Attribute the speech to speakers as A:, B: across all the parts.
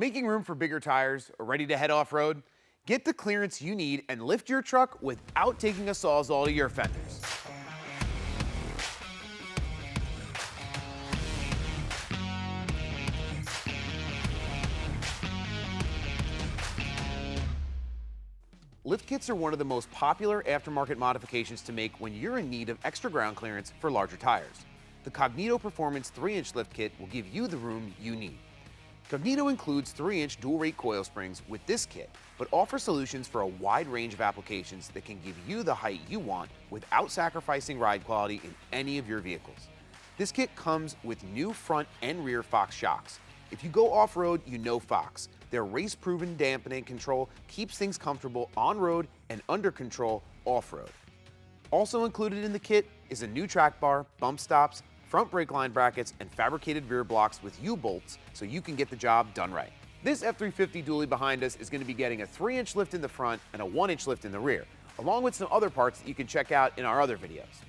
A: Making room for bigger tires or ready to head off-road? Get the clearance you need and lift your truck without taking a Sawzall to your fenders. Lift kits are one of the most popular aftermarket modifications to make when you're in need of extra ground clearance for larger tires. The Cognito Performance 3-inch lift kit will give you the room you need. Cognito includes 3-inch dual-rate coil springs with this kit, but offers solutions for a wide range of applications that can give you the height you want without sacrificing ride quality in any of your vehicles. This kit comes with new front and rear Fox shocks. If you go off-road, you know Fox. Their race-proven dampening control keeps things comfortable on-road and under control off-road. Also included in the kit is a new track bar, bump stops, front brake line brackets, and fabricated rear blocks with U-bolts so you can get the job done right. This F350 dually behind us is going to be getting a 3-inch lift in the front and a 1-inch lift in the rear, along with some other parts that you can check out in our other videos.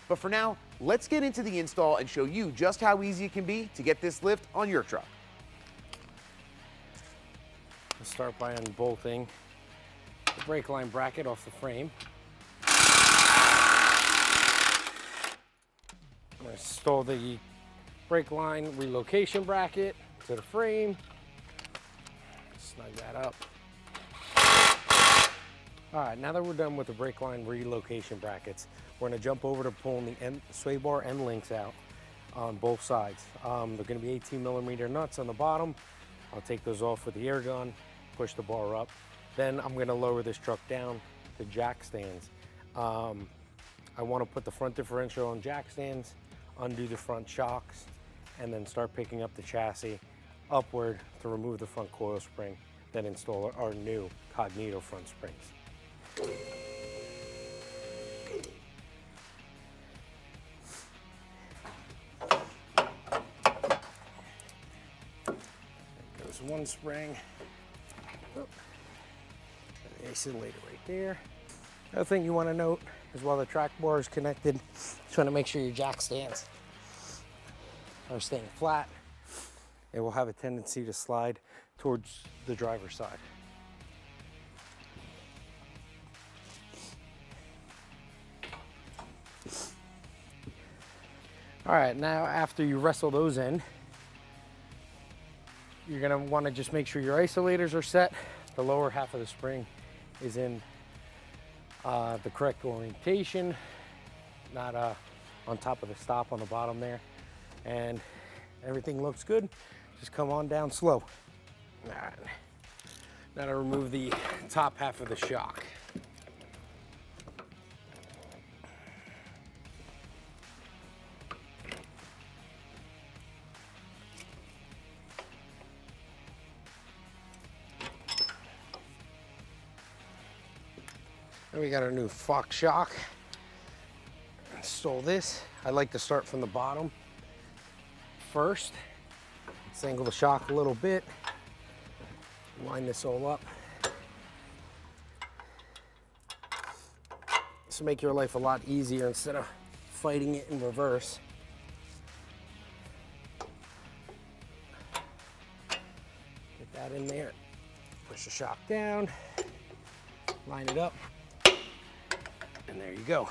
A: But for now, let's get into the install and show you just how easy it can be to get this lift on your truck.
B: Let's start by unbolting the brake line bracket off the frame. I'm going to install the brake line relocation bracket to the frame. Snug that up. All right, now that we're done with the brake line relocation brackets, we're going to jump over to pulling the sway bar end links out on both sides. They're going to be 18mm nuts on the bottom. I'll take those off with the air gun, push the bar up. Then I'm going to lower this truck down to jack stands. I want to put the front differential on jack stands, undo the front shocks, and then start picking up the chassis upward to remove the front coil spring, then install our new Cognito front springs. There goes one spring. Oh. The isolator right there. Other thing you want to note is while the track bar is connected, just want to make sure your jack stands are staying flat. It will have a tendency to slide towards the driver's side. All right, now after you wrestle those in, you're gonna wanna just make sure your isolators are set. The lower half of the spring is in the correct orientation, not on top of the stop on the bottom there. And everything looks good. Just come on down slow. All right. Now to remove the top half of the shock. And we got our new Fox shock. Install this. I like to start from the bottom first. Let's angle the shock a little bit. Line this all up. This will make your life a lot easier instead of fighting it in reverse. Get that in there. Push the shock down. Line it up. And there you go.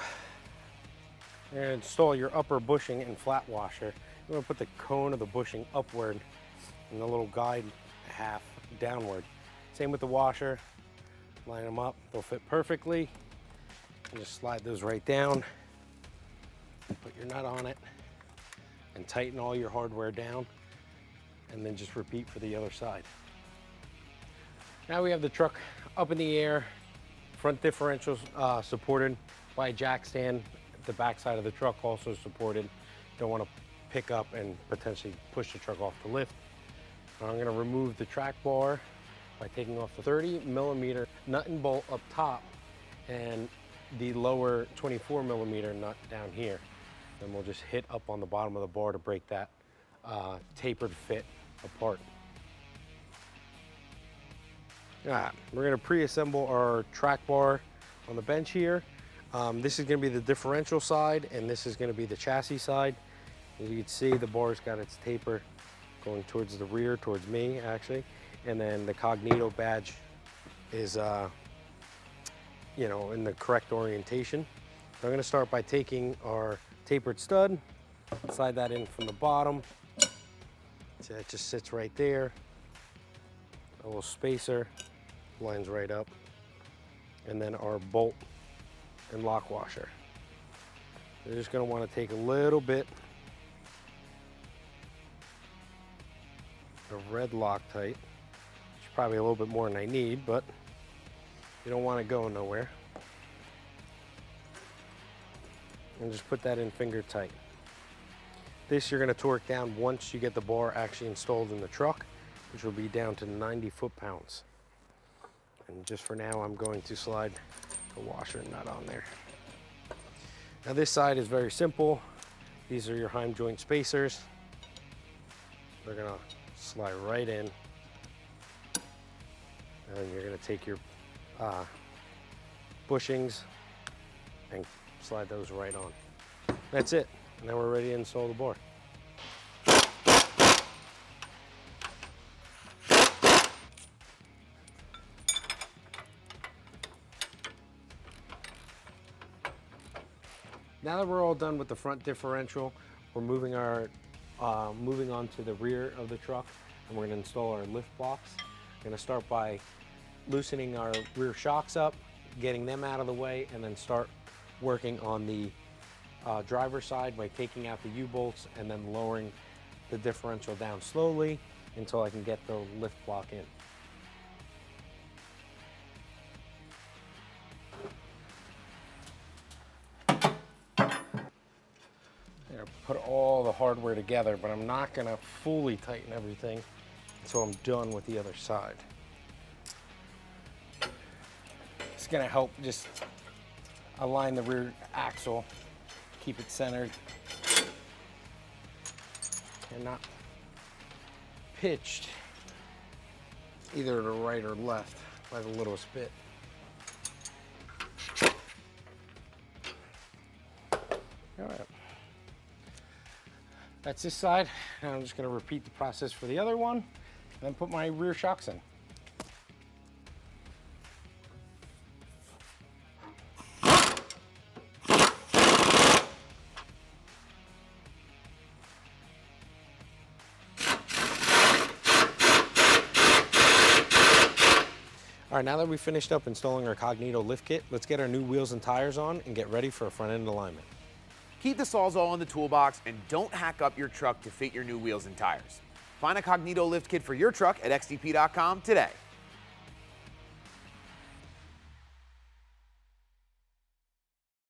B: You're gonna install your upper bushing and flat washer. You're gonna put the cone of the bushing upward and the little guide half downward. Same with the washer. Line them up, they'll fit perfectly. And just slide those right down. Put your nut on it and tighten all your hardware down. And then just repeat for the other side. Now we have the truck up in the air. Front differentials supported by a jack stand. The back side of the truck also supported. Don't want to pick up and potentially push the truck off the lift. I'm going to remove the track bar by taking off the 30mm nut and bolt up top and the lower 24mm nut down here. Then we'll just hit up on the bottom of the bar to break that tapered fit apart. We're going to pre-assemble our track bar on the bench here. This is going to be the differential side, and this is going to be the chassis side. As you can see, the bar's got its taper going towards the rear, towards me actually, and then the Cognito badge is, you know, in the correct orientation. So I'm gonna start by taking our tapered stud, slide that in from the bottom. So it just sits right there. A little spacer lines right up. And then our bolt and lock washer. You're just gonna wanna take a little bit of red Loctite, which is probably a little bit more than I need, but you don't want it going nowhere. And just put that in finger tight. This you're gonna torque down once you get the bar actually installed in the truck, which will be down to 90 foot-pounds. And just for now, I'm going to slide the washer nut on there. Now this side is very simple. These are your heim joint spacers. They're gonna slide right in. And then you're gonna take your bushings and slide those right on. That's it. Now we're ready to install the bar. Now that we're all done with the front differential, we're moving on to the rear of the truck, and we're gonna install our lift blocks. We're gonna start by loosening our rear shocks up, getting them out of the way, and then start working on the driver's side by taking out the U-bolts and then lowering the differential down slowly until I can get the lift block in. Put all the hardware together, but I'm not gonna fully tighten everything until I'm done with the other side. It's gonna help just align the rear axle, keep it centered, and not pitched either to right or left by the littlest bit. All right. That's this side. Now I'm just gonna repeat the process for the other one, and then put my rear shocks in. All right, now that we finished up installing our Cognito lift kit, let's get our new wheels and tires on and get ready for a front end alignment.
A: Keep the Sawzall in the toolbox and don't hack up your truck to fit your new wheels and tires. Find a Cognito lift kit for your truck at XDP.com today.